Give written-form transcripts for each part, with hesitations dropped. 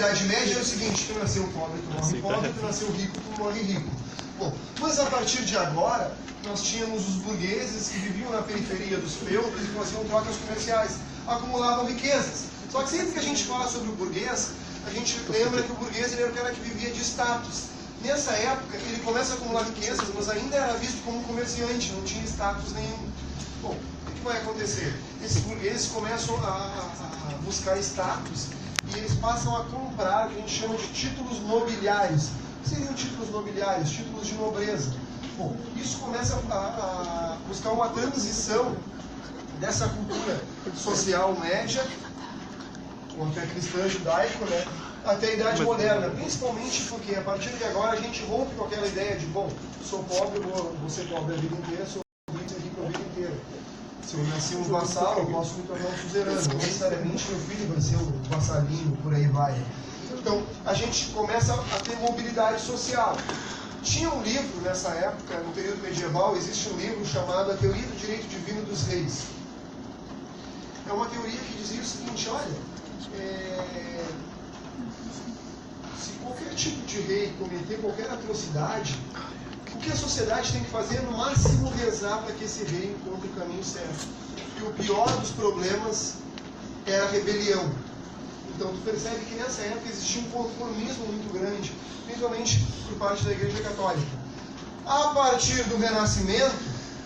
Idade Média era o seguinte: tu nasceu pobre, tu morre pobre, tu nasceu rico, tu morre rico. Bom, mas a partir de agora, nós tínhamos os burgueses que viviam na periferia dos feudos e faziam trocas comerciais, acumulavam riquezas. Só que sempre que a gente fala sobre o burguês, a gente lembra que o burguês ele era o cara que vivia de status. Nessa época, ele começa a acumular riquezas, mas ainda era visto como comerciante, não tinha status nenhum. Bom, o que vai acontecer? Esses burgueses começam a buscar status e eles passam a comprar o que a gente chama de títulos nobiliários. O que seriam títulos nobiliários? Títulos de nobreza. Bom, isso começa a buscar uma transição dessa cultura social média, com a fé cristã judaica, né, até a Idade Moderna, principalmente porque a partir de agora a gente rompe com aquela ideia de, bom, sou pobre, vou ser pobre a vida inteira, sou rico a vida inteira. Se eu nasci um vassal, eu posso me tornar um suzerano. Não necessariamente meu filho vai ser um vassalinho, por aí vai. Então, a gente começa a ter mobilidade social. Tinha um livro nessa época, no período medieval, existe um livro chamado A Teoria do Direito Divino dos Reis. É uma teoria que dizia o seguinte: olha, se qualquer tipo de rei cometer qualquer atrocidade, o que a sociedade tem que fazer é, no máximo, rezar para que esse rei encontre o caminho certo. E o pior dos problemas era a rebelião. Então, tu percebe que nessa época existia um conformismo muito grande, principalmente por parte da Igreja Católica. A partir do Renascimento,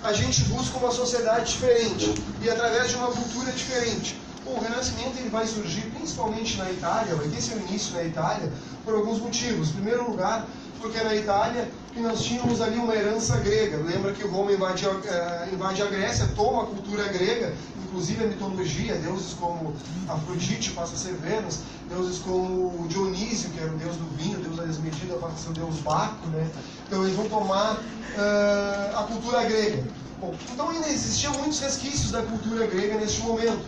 a gente busca uma sociedade diferente e através de uma cultura diferente. Bom, o Renascimento ele vai surgir principalmente na Itália, vai ter seu início na Itália, por alguns motivos. Em primeiro lugar, porque na Itália que nós tínhamos ali uma herança grega. Lembra que Roma invade a Grécia, toma a cultura grega, inclusive a mitologia, deuses como Afrodite passa a ser Vênus, deuses como Dionísio, que era o deus do vinho, deus da desmedida, passa a ser o deus Baco, né? Então eles vão tomar a cultura grega. Bom, então ainda existiam muitos resquícios da cultura grega neste momento,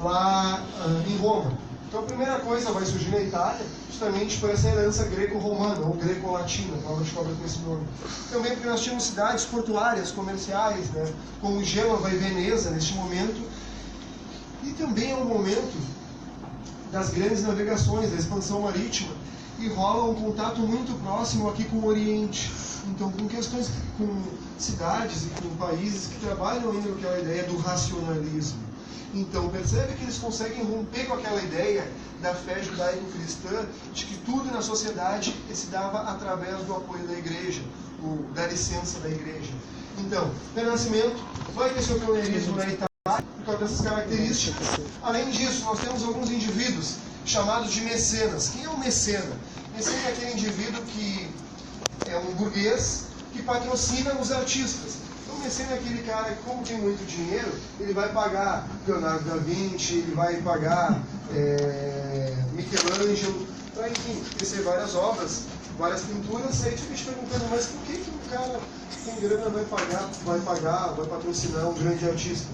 lá em Roma. Então a primeira coisa vai surgir na Itália, justamente por essa herança greco-romana, ou greco-latina, prova de cobra com esse nome. Também porque nós tínhamos cidades portuárias, comerciais, né, como Gênova e Veneza neste momento. E também é um momento das grandes navegações, da expansão marítima, e rola um contato muito próximo aqui com o Oriente. Então, com questões, com cidades e com países que trabalham ainda com aquela ideia do racionalismo. Então, percebe que eles conseguem romper com aquela ideia da fé judaico-cristã de que tudo na sociedade se dava através do apoio da igreja, da licença da igreja. Então, o Renascimento vai ter seu pioneirismo na Itália por causa dessas características. Além disso, nós temos alguns indivíduos chamados de mecenas. Quem é um mecena? Mecena é aquele indivíduo que é um burguês que patrocina os artistas. Então, o mecena é aquele cara que, como tem muito dinheiro, ele vai pagar Leonardo da Vinci, ele vai pagar Michelangelo, para, enfim, receber várias obras, várias pinturas. Aí tu fica te perguntando, mas por que um cara que tem grana vai patrocinar um grande artista?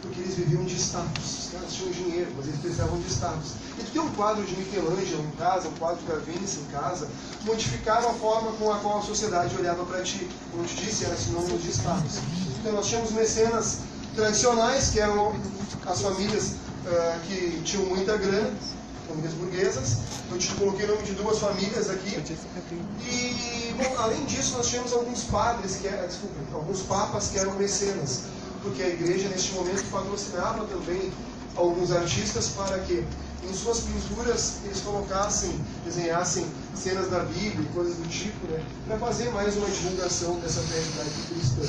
Porque eles viviam de status. Os caras tinham dinheiro, mas eles precisavam de status. E tu tem um quadro de Michelangelo em casa, um quadro de Da Vinci em casa, modificaram a forma com a qual a sociedade olhava para ti. Como eu te disse, era sinônimo de status. Então nós tínhamos mecenas tradicionais, que eram as famílias que tinham muita grana, famílias burguesas. Eu te coloquei o nome de duas famílias aqui. E, bom, além disso, nós tínhamos alguns padres, alguns papas que eram mecenas, porque a igreja, neste momento, patrocinava também alguns artistas para que, em suas pinturas, eles desenhassem cenas da Bíblia e coisas do tipo, né, para fazer mais uma divulgação dessa fé judaico-cristã.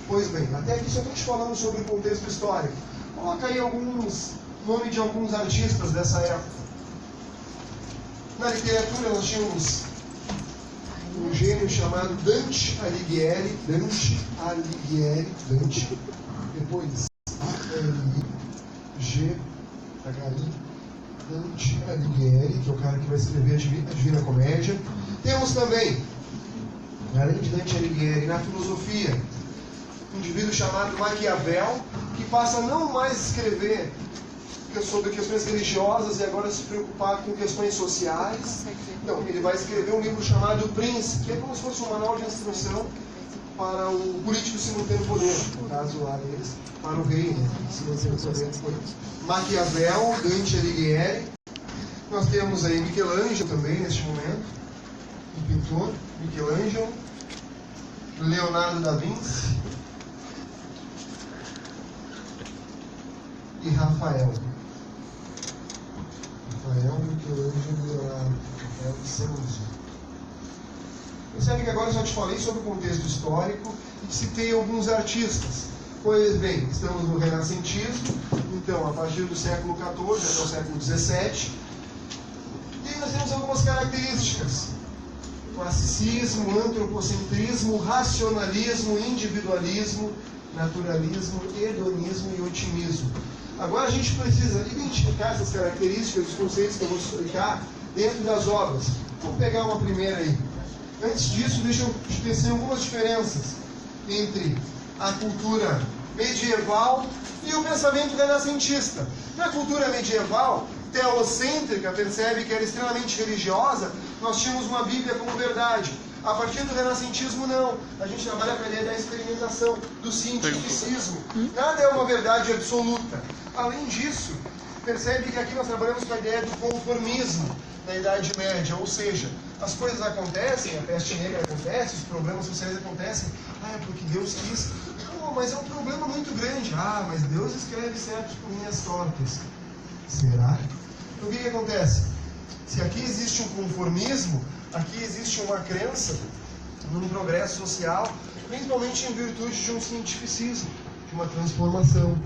Pois bem, até aqui só estou te falando sobre o contexto histórico. Coloca aí nome de alguns artistas dessa época. Na literatura nós tínhamos um gênio chamado Dante Alighieri, depois A-L-I-G-H-I, Dante Alighieri, que é o cara que vai escrever a Divina Comédia. Temos também, além de Dante Alighieri, na filosofia, um indivíduo chamado Maquiavel, que passa a não mais escrever sobre questões religiosas e agora se preocupar com questões sociais. Então, ele vai escrever um livro chamado O Príncipe, que é como se fosse um manual de instrução para o político se manter no poder, no caso lá deles, para o rei, né, se manter no poder. Maquiavel, Dante Alighieri. Nós temos aí Michelangelo também, neste momento, um pintor, Michelangelo, Leonardo da Vinci e Rafael. Michelangelo, Leonardo, Rafael e Sanzio. Percebe que agora eu já te falei sobre o contexto histórico e citei alguns artistas. Pois bem, estamos no renascentismo, então a partir do século XIV até o século XVII. E aí nós temos algumas características: classicismo, antropocentrismo, racionalismo, individualismo, naturalismo, hedonismo e otimismo. Agora a gente precisa identificar essas características, os conceitos que eu vou explicar dentro das obras. Vamos pegar uma primeira aí. Antes disso, deixa eu esquecer algumas diferenças entre a cultura medieval e o pensamento renascentista. Na cultura medieval, teocêntrica, percebe que era extremamente religiosa, nós tínhamos uma Bíblia como verdade. A partir do renascentismo, não. A gente trabalha com a ideia da experimentação, do cientificismo. Nada é uma verdade absoluta. Além disso, percebe que aqui nós trabalhamos com a ideia do conformismo na Idade Média, ou seja, as coisas acontecem, a peste negra acontece, os problemas sociais acontecem, é porque Deus quis. Mas é um problema muito grande. Mas Deus escreve certos por linhas tortas. Será? Então o que acontece? Se aqui existe um conformismo, aqui existe uma crença num progresso social, principalmente em virtude de um cientificismo, de uma transformação.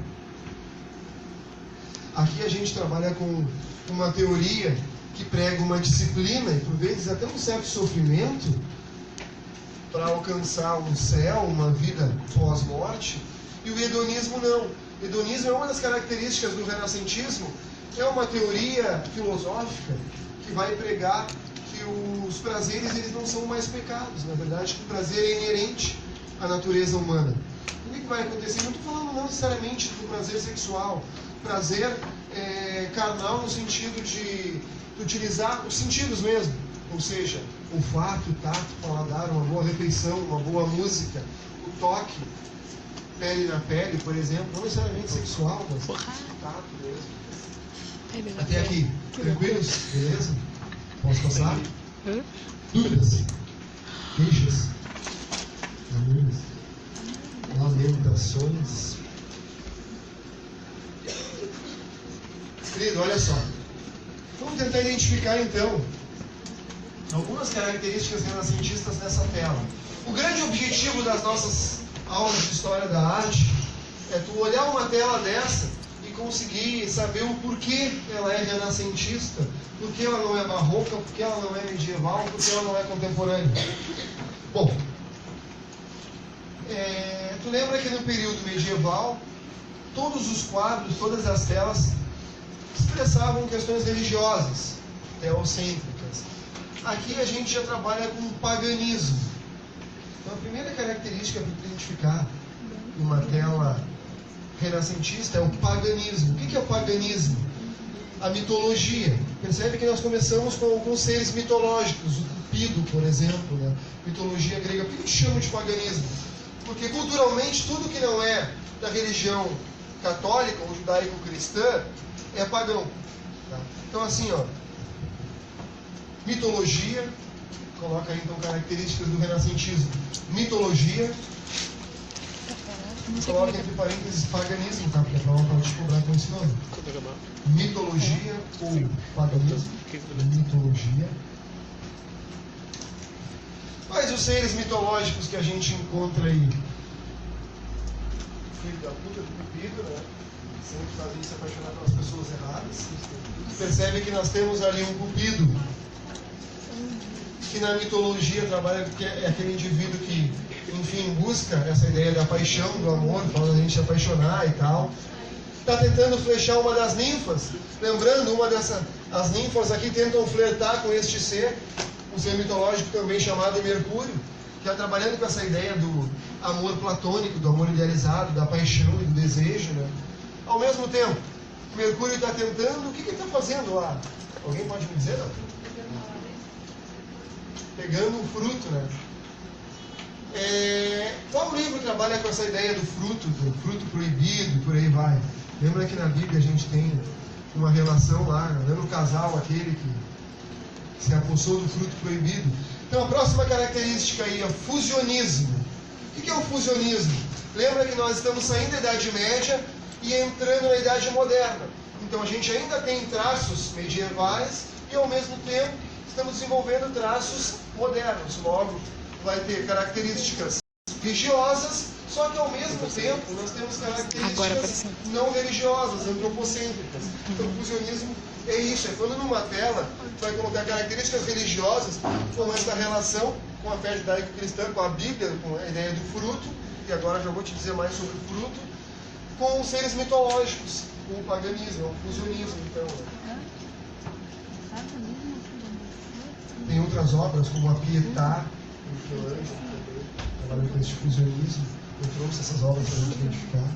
Aqui a gente trabalha com uma teoria que prega uma disciplina e por vezes até um certo sofrimento para alcançar um céu, uma vida pós-morte. E o hedonismo não. O hedonismo é uma das características do renascentismo, é uma teoria filosófica que vai pregar que os prazeres eles não são mais pecados. Na verdade, o prazer é inerente à natureza humana. O que vai acontecer? Não estou falando não necessariamente do prazer sexual, prazer carnal no sentido de utilizar os sentidos mesmo, ou seja, olfato, tato, paladar, uma boa refeição, uma boa música, o toque, pele na pele, por exemplo, não necessariamente sexual, mas tato mesmo. Até aqui, tranquilos? Beleza? Posso passar? Dúvidas? Queixas? Dúvidas? Lamentações? Querido, olha só. Vamos tentar identificar então algumas características renascentistas nessa tela. O grande objetivo das nossas aulas de História da Arte é tu olhar uma tela dessa e conseguir saber o porquê ela é renascentista, porquê ela não é barroca, porquê ela não é medieval, porquê ela não é contemporânea. Bom, tu lembra que no período medieval todos os quadros, todas as telas expressavam questões religiosas, teocêntricas. Aqui a gente já trabalha com o paganismo. Então a primeira característica para identificar uma tela renascentista é o paganismo. O que é o paganismo? A mitologia. Percebe que nós começamos com alguns seres mitológicos, o Cupido, por exemplo, né? Mitologia grega. Por que a gente chama de paganismo? Porque culturalmente tudo que não é da religião católica ou judaico-cristã é pagão. Tá? Então assim, mitologia, coloca aí então características do renascentismo. Mitologia, coloca entre parênteses paganismo, tá? Porque a prova pode te cobrar com esse nome. Mitologia ou paganismo, mitologia. Quais os seres mitológicos que a gente encontra aí? Filho da puta do Cupido, né? Sempre faz a gente se apaixonar pelas pessoas erradas. Percebe que nós temos ali um Cupido, que na mitologia trabalha, que é aquele indivíduo que, enfim, busca essa ideia da paixão, do amor, fala a gente se apaixonar e tal. Está tentando flechar uma das ninfas, lembrando, as ninfas aqui tentam flertar com este ser, um ser mitológico também chamado Mercúrio, que está trabalhando com essa ideia do amor platônico, do amor idealizado, da paixão e do desejo, né? Ao mesmo tempo, Mercúrio está tentando, o que ele está fazendo lá? Alguém pode me dizer, não? Pegando um fruto, né? Qual livro trabalha com essa ideia do fruto proibido, por aí vai? Lembra que na Bíblia a gente tem uma relação lá, no casal, aquele que se apossou do fruto proibido. Então a próxima característica aí é o fusionismo. O que é o fusionismo? Lembra que nós estamos saindo da Idade Média e entrando na Idade Moderna. Então a gente ainda tem traços medievais e ao mesmo tempo estamos desenvolvendo traços modernos. Logo, vai ter características religiosas, só que ao mesmo tempo nós temos características não religiosas, antropocêntricas. Então o fusionismo é isso, é quando numa tela vai colocar características religiosas com essa relação com a fé judaico-cristã, com a Bíblia, com a ideia do fruto, e agora já vou te dizer mais sobre o fruto, com os seres mitológicos, com o paganismo, é o fusionismo. Então, tem outras obras, como a Pietà, trabalhando com esse fusionismo. Eu trouxe essas obras para a gente identificar.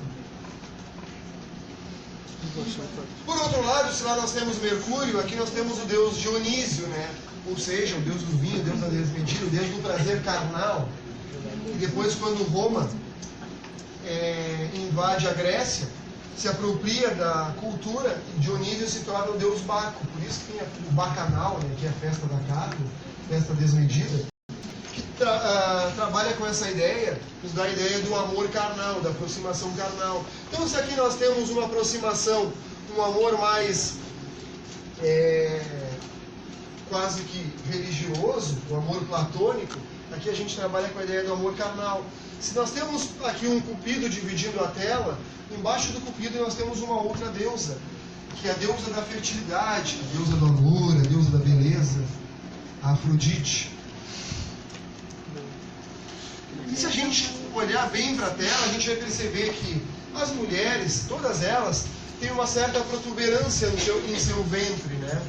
Por outro lado, se lá nós temos Mercúrio, aqui nós temos o deus Dionísio, né? Ou seja, o deus do vinho, o deus da desmedida, o deus do prazer carnal. E depois, quando Roma invade a Grécia, se apropria da cultura, e Dionísio se torna o deus Baco. Por isso que tem o bacanal, né, que é a festa da carne, festa desmedida, que trabalha com essa ideia, nos dá a ideia do amor carnal, da aproximação carnal. Então, se aqui nós temos uma aproximação, um amor mais quase que religioso, o amor platônico, aqui a gente trabalha com a ideia do amor carnal. Se nós temos aqui um cupido dividindo a tela, embaixo do cupido nós temos uma outra deusa, que é a deusa da fertilidade, a deusa do amor, a deusa da beleza, a Afrodite. E se a gente olhar bem para a tela, a gente vai perceber que as mulheres, todas elas, têm uma certa protuberância em seu ventre, né?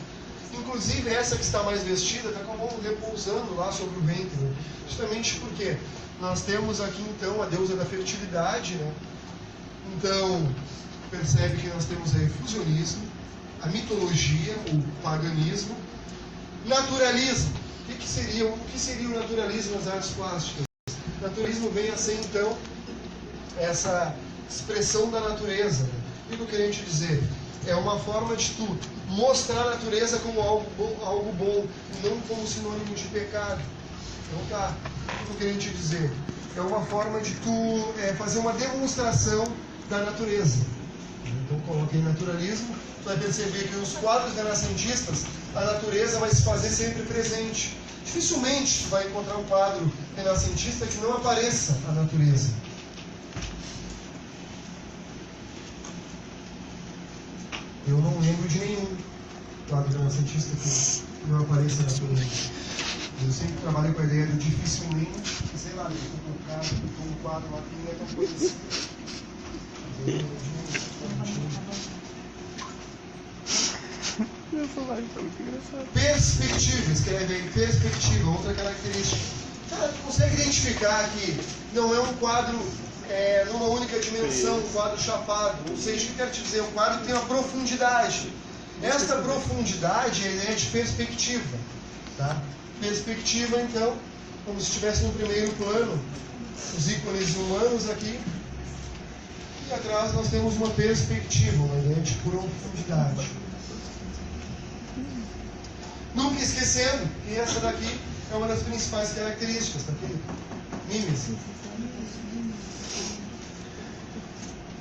Inclusive essa que está mais vestida está com a mão repousando lá sobre o ventre, né? Justamente porque nós temos aqui então a deusa da fertilidade, né? Então percebe que nós temos aí fusionismo, a mitologia, o paganismo, naturalismo. O que seria o naturalismo nas artes plásticas? O naturalismo vem a ser então essa expressão da natureza. O que eu queria te dizer? É uma forma de tu mostrar a natureza como algo bom, não como sinônimo de pecado. Então tá, o que eu queria te dizer? É uma forma de tu fazer uma demonstração da natureza. Então coloquei naturalismo, tu vai perceber que nos quadros renascentistas a natureza vai se fazer sempre presente. Dificilmente tu vai encontrar um quadro renascentista que não apareça a natureza. Eu não lembro de nenhum quadro renascentista que não apareça a natureza. Eu sempre trabalho com a ideia do dificilmente, sei lá, um quadro lá que não é tão conhecido. Perspectiva, escreve aí, perspectiva, outra característica. Cara, tu consegue identificar que não é um quadro numa única dimensão, um quadro chapado. Ou seja, o que eu quero te dizer? Um quadro que tem uma profundidade. Esta profundidade é a ideia de perspectiva. Tá? Perspectiva, então, como se estivesse no primeiro plano, os ícones humanos aqui. E atrás nós temos uma perspectiva, uma ideia de profundidade. Nunca esquecendo que essa daqui é uma das principais características, tá aqui? Mímese.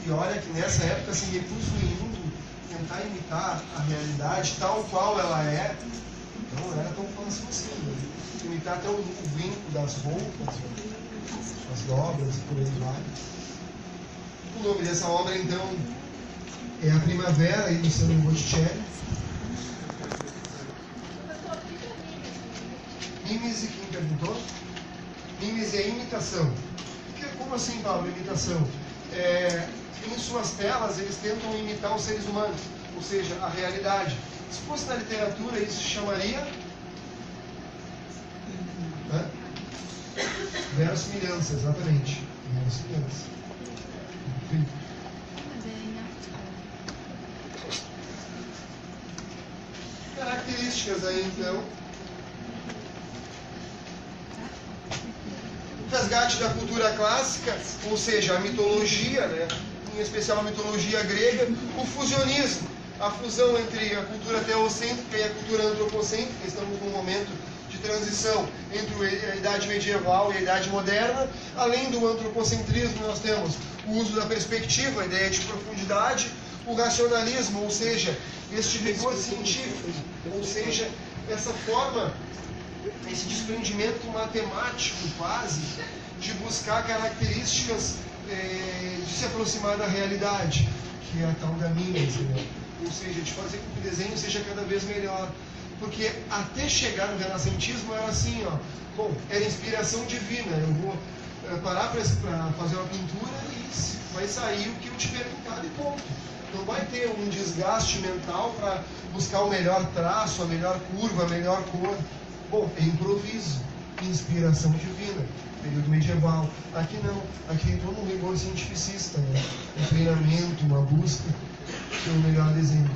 E olha que nessa época, sem recurso nenhum, tentar imitar a realidade tal qual ela é, não era tão fácil assim. Né? Imitar até o vinco das roupas, as dobras e por aí vai. O nome dessa obra, então, é A Primavera, aí do Sandro Botticelli. Mímese, quem perguntou? Mímese é imitação. Como assim, Paulo, imitação? Em suas telas, eles tentam imitar os seres humanos, ou seja, a realidade. Se fosse na literatura, isso se chamaria verossimilhança, exatamente. Verossimilhança. Características aí, então. O resgate da cultura clássica, ou seja, a mitologia, né? Em especial a mitologia grega, o fusionismo, a fusão entre a cultura teocêntrica e a cultura antropocêntrica. Estamos num momento de transição entre a idade medieval e a idade moderna. Além do antropocentrismo, nós temos o uso da perspectiva, a ideia de profundidade, o racionalismo, ou seja, este rigor científico, ou seja, essa forma, esse desprendimento matemático quase, de buscar características de se aproximar da realidade, que é a tal da mímese, né? Ou seja, de fazer com que o desenho seja cada vez melhor. Porque até chegar no renascentismo era assim, ó, bom, era inspiração divina, eu vou parar para fazer uma pintura e vai sair o que eu te perguntar e ponto. Não vai ter um desgaste mental para buscar o melhor traço, a melhor curva, a melhor cor. Bom, é improviso, inspiração divina, período medieval. Aqui não, aqui entrou um rigor cientificista, né? Um treinamento, uma busca pelo melhor desenho.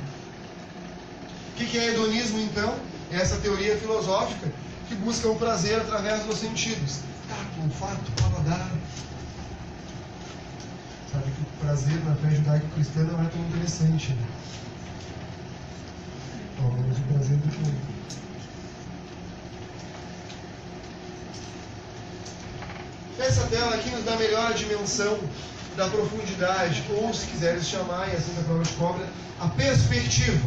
O que é hedonismo, então? É essa teoria filosófica que busca o prazer através dos sentidos. Tato, olfato, paladar. Sabe que o prazer na fé judaico-cristã não é tão interessante, né? Ao menos o prazer do mundo. Essa tela aqui nos dá a melhor dimensão da profundidade, ou se quiseres chamar, e assim da prova de cobra, a perspectiva.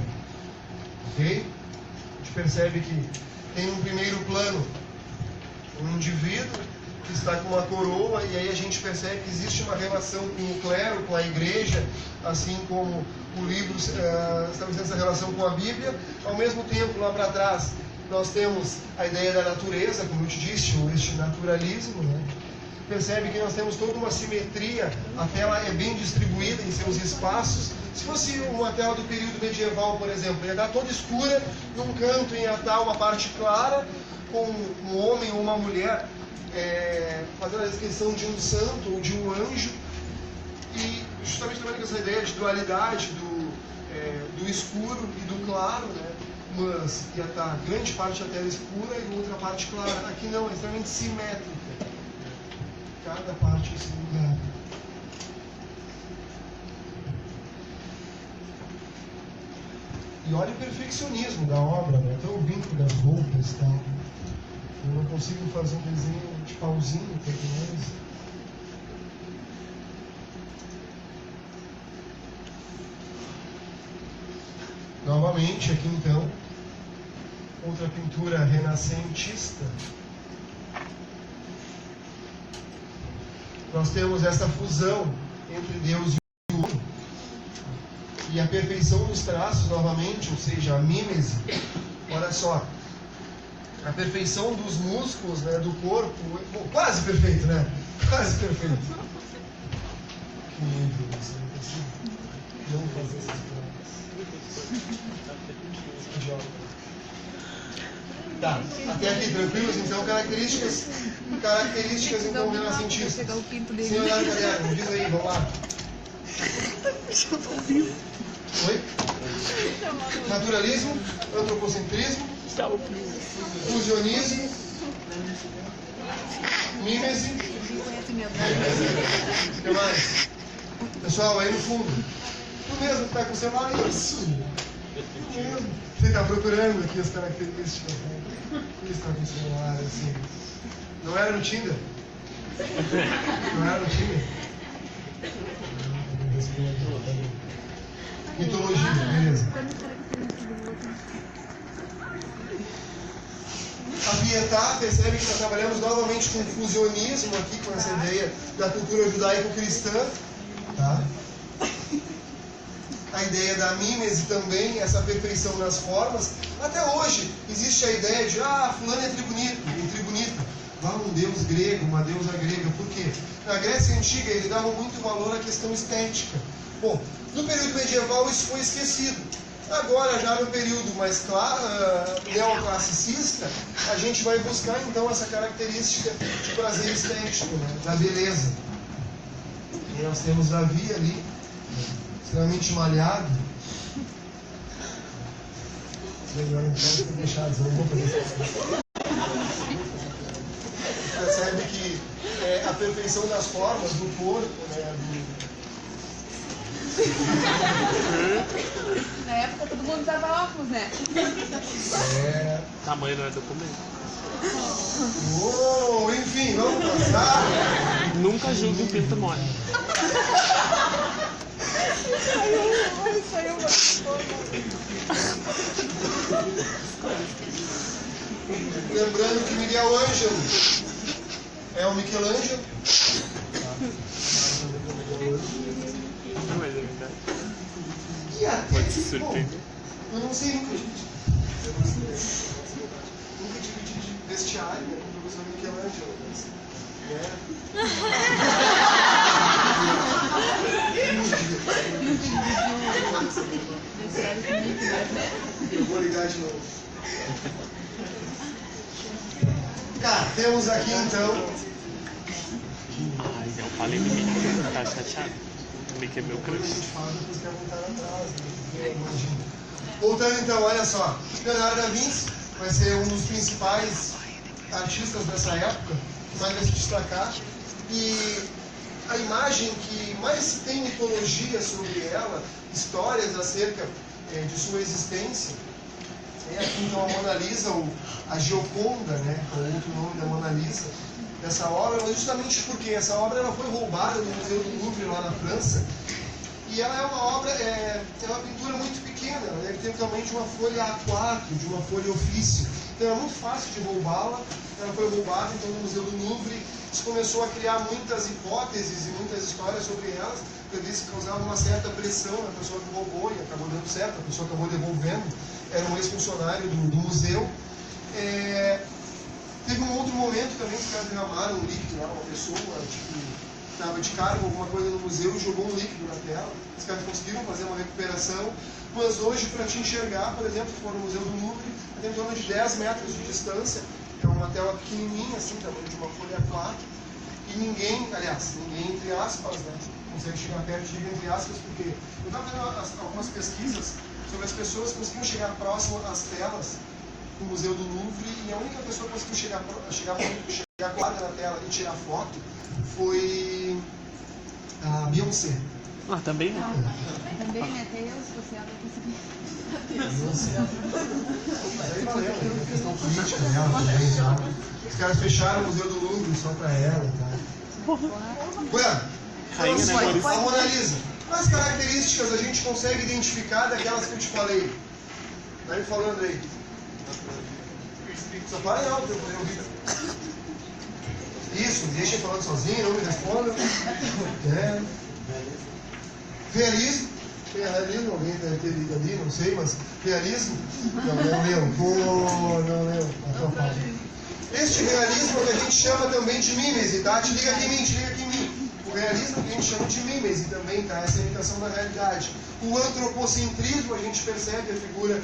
Ok? A gente percebe que tem um primeiro plano, um indivíduo que está com uma coroa, e aí a gente percebe que existe uma relação com o clero, com a igreja, assim como o livro estabelecendo essa relação com a Bíblia. Ao mesmo tempo, lá para trás, nós temos a ideia da natureza, como eu te disse, ou este naturalismo, né? Percebe que nós temos toda uma simetria, a tela é bem distribuída em seus espaços. Se fosse uma tela do período medieval, por exemplo, ia dar toda escura, num canto ia estar uma parte clara, com um homem ou uma mulher fazendo a descrição de um santo ou de um anjo, e justamente também com essa ideia de dualidade do escuro e do claro, né? Mas ia estar grande parte da tela escura e outra parte clara. Aqui não, é extremamente simétrica. Cada parte em seu lugar. E olha o perfeccionismo da obra, né? Até o vínculo das roupas e tal. Eu não consigo fazer um desenho de pauzinho, tanto mais. Novamente, aqui então, outra pintura renascentista. Nós temos essa fusão entre Deus e o homem. E a perfeição dos traços, novamente, ou seja, a mímese. Olha só, a perfeição dos músculos, né, do corpo, bom, quase perfeito, né? Quase perfeito. Que nível, você não consigo não fazer essas coisas. Tá, até aqui, tranquilos? Então, características então, renascentistas. Senhor da caderno, diz aí, vamos lá. Oi? Naturalismo, antropocentrismo, fusionismo, mímese. O que mais? Pessoal, aí no fundo. Tu mesmo que está com o celular, isso. Tu mesmo. Você está procurando aqui as características, né? Por isso está com o celular, assim. Não era no Tinder? Não era no Tinder? Mitologia, beleza. A Pietà, percebe que nós trabalhamos novamente com fusionismo aqui, com essa ideia da cultura judaico-cristã. Tá? A ideia da mímese também, essa perfeição nas formas. Até hoje existe a ideia de, fulano é tribunita. Um deus grego, uma deusa grega. Por quê? Na Grécia Antiga eles davam muito valor à questão estética. Bom, no período medieval isso foi esquecido. Agora, já no período mais neoclassicista, a gente vai buscar então essa característica de prazer estético, né? Da beleza. E nós temos Davi ali, extremamente malhado. Melhor então deixar as roupas. Percebe que a perfeição das formas do corpo, né, Na época todo mundo usava óculos, né? Tamanho não é documento. Enfim, vamos passar. Nunca julgue um pinto mole. Saiu uma. Lembrando que Miguel Ângelo é o Michelangelo. Mas é verdade. E até Pode se que, bom, surpreender. eu não sei, nunca tive de vestiário, né, com o professor Michelangelo. Mas, eu vou ligar de novo. Tá, temos aqui então. Ai, eu falei do Mickey, tá chateado. O Mickey é meu Depois a crush. gente fala depois que voltar atrás. Né? Voltando então, olha só. Leonardo da Vinci vai ser um dos principais artistas dessa época, que mais vai se destacar. E a imagem que mais se tem mitologia sobre ela, histórias acerca de sua existência, é aqui então a Mona Lisa, ou a Gioconda, né, é o outro nome da Mona Lisa, dessa obra, mas justamente porque essa obra ela foi roubada no Museu do Louvre, lá na França, e ela é uma obra, é uma pintura muito pequena, ela deve ter o tamanho de uma folha A4, de uma folha ofício, então é muito fácil de roubá-la. Ela foi roubada então no Museu do Louvre, se começou a criar muitas hipóteses e muitas histórias sobre elas, porque disse que causava uma certa pressão na pessoa que roubou, e acabou dando certo, a pessoa acabou devolvendo, era um ex-funcionário do museu. Teve um outro momento também que os caras derramaram um líquido lá, uma pessoa que estava de cargo, alguma coisa no museu, e jogou um líquido na tela. Os caras conseguiram fazer uma recuperação, mas hoje, para te enxergar, por exemplo, se for no Museu do Louvre, tem em torno de 10 metros de distância, é uma tela pequenininha, assim, tamanho de uma folha A4, e ninguém, aliás, ninguém entre aspas, né, consegue chegar perto, digo entre aspas, porque eu estava fazendo algumas pesquisas sobre as pessoas que conseguiam chegar próximo às telas do Museu do Louvre, e a única pessoa que conseguiu chegar colada na tela e tirar foto foi a Beyoncé. Ah, também né? Também, né? Até eu, se fosse ela, eu consegui. Mas aí valeu, tem a questão política dela também, tá? Os caras fecharam o Museu do Louvre só pra ela, tá? Bueno, Rainha, né, Maurício? a Mona Lisa. Quais características a gente consegue identificar daquelas que eu te falei? Tá me falando aí. Só fala em alto pra eu poder ouvir. Isso, deixa eu falando sozinho, não me respondam. Realismo. Tem realismo, alguém deve ter lido ali, não sei, mas realismo? Não leu. Não leu. Este realismo que a gente chama também de mimese, tá? Te liga aqui em mim. O realismo que a gente chama de mimese também, tá? Essa imitação da realidade. O antropocentrismo, a gente percebe a figura,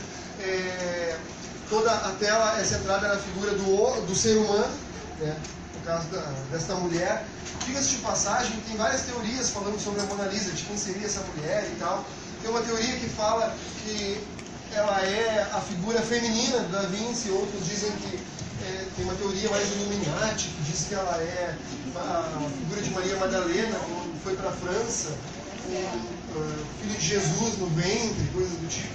toda a tela é centrada na figura do ser humano, né? No caso desta mulher. Diga-se de passagem, tem várias teorias falando sobre a Mona Lisa, de quem seria essa mulher e tal. Tem uma teoria que fala que ela é a figura feminina da Vinci, outros dizem que tem uma teoria mais Illuminati, que diz que ela é a figura de Maria Madalena, quando foi para a França, com o filho de Jesus no ventre, coisas do tipo.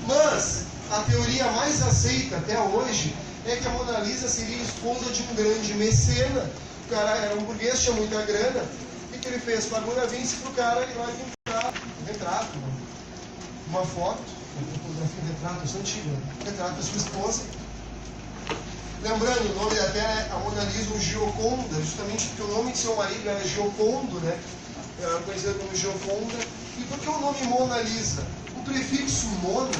Mas a teoria mais aceita até hoje é que a Mona Lisa seria esposa de um grande mecena. O cara era um burguês, tinha muita grana, e que ele fez? Pagou na Vinci pro cara ir lá e pintar um retrato, uma foto, uma fotografia, um retrato, eu sou antigo, né? Retrato da sua esposa. Lembrando, o nome da tela é a Mona Lisa ou Gioconda, justamente porque o nome de seu marido era Giocondo, né? Ela era conhecida como Gioconda. E por que o nome Mona Lisa? O prefixo Mona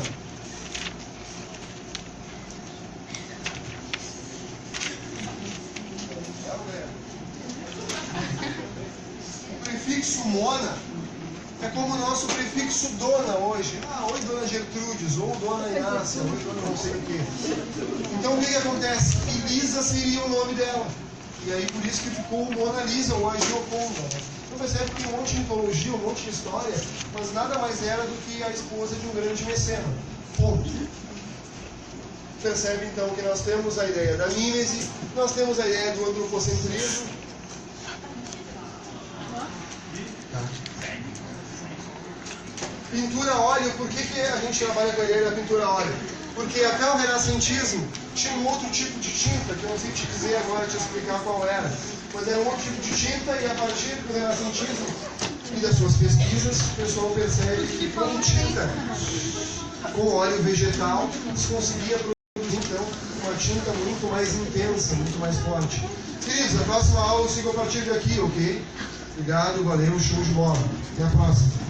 Mona é como o nosso prefixo dona hoje. Ah, oi dona Gertrudes, ou dona Inácia, oi dona não sei o quê. Então o que acontece? Elisa seria o nome dela. E aí por isso que ficou Mona Lisa ou a Gioconda. Então percebe que tem um monte de mitologia, um monte de história, mas nada mais era do que a esposa de um grande mecena. Ponto. Percebe então que nós temos a ideia da mímese, nós temos a ideia do antropocentrismo. pintura a óleo, por que a gente trabalha com a ideia da pintura a óleo? Porque até o renascentismo tinha um outro tipo de tinta, que eu não sei te dizer agora, te explicar qual era. Mas era um outro tipo de tinta, e a partir do renascentismo e das suas pesquisas, o pessoal percebe que com tinta, com óleo vegetal, se conseguia produzir, então, uma tinta muito mais intensa, muito mais forte. Queridos, a próxima aula eu sigo a partir daqui, ok? Obrigado, valeu, show de bola. Até a próxima.